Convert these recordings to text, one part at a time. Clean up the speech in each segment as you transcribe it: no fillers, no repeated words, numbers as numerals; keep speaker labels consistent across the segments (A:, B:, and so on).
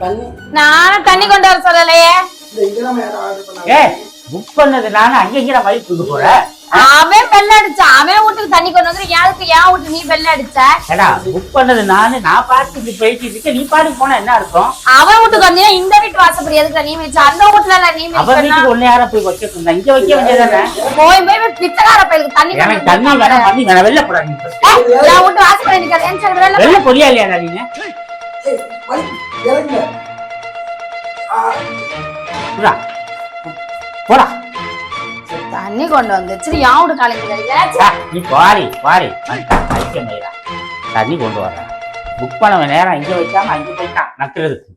A: நானும் தண்ணி கொண்டு வர சொல்லலையே.
B: புக் பண்ணது நானும் அங்கங்கிற மாதிரி கொண்டு போறேன்.
A: அவன் பெல்ல அடிச்சான். அவன் வீட்டுக்கு தண்ணி கொண்டு வந்து யாருக்கு என் வீட்டு நீ பெல்ல அடிச்ச?
B: ஏடா புக் பண்ணது நான் பாட்டு போயிட்டு இருக்க, நீ பாட்டு போனா என்ன அர்த்தம்?
A: அவன் வீட்டுக்கு வந்தீங்கன்னா இந்த வீட்டு வாசப்படி எதுக்கு நீ வச்ச? அந்த வீட்டுல நீ
B: அவன் வீட்டுக்கு ஒண்ணு யாரும் போய் வைக்க சொன்னா, இங்க வைக்க வேண்டியதானே?
A: போய் போய் பித்தகார பையலுக்கு தண்ணி
B: எனக்கு தண்ணி வேணாம், பண்ணி வேணாம், வெளில போடா நீ.
A: என் வீட்டு வாசப்படி நிக்காத.
B: வெளில போறியா இல்லையா நீங்க? போடா
A: தண்ணி கொண்டு வந்துச்சு. யாவோட காலைக்கு
B: நீ பாரி ஐக்கிய மயிரா தண்ணி கொண்டு வர. புக் பண்ண நேரம் இங்க வைக்காம அங்க போயிட்டான் நக்குறதுக்கு.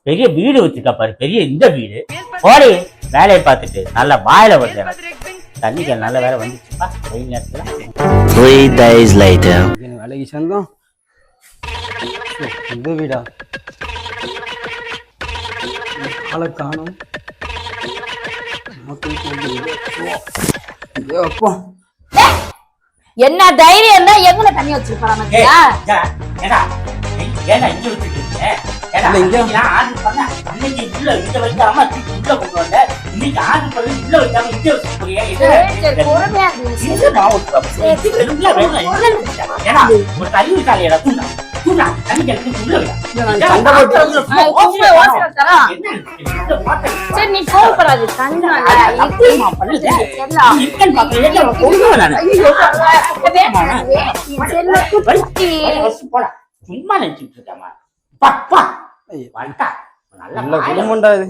B: பெரிய வீடு வச்சுக்கா பாரு, பெரிய இந்த வீடு. போடி வேலையை பார்த்துட்டு நல்ல வாயில வருது. தண்ணிக்கு நல்ல வேலை வந்துச்சுப்பா வெயில் நேரத்துல.
C: 3 days later.
D: வேலைக்கு சேர்ந்தோம். இந்த வீடா ஆளை காணும்.
A: என்ன தைரியம் தான் எங்க தண்ணி வச்சிருப்பாங்க? நீ கோவப்படாது.
B: சும்மா நினைச்சிட்டு இருக்காமா?
D: நல்ல குடும்பம்டா இது.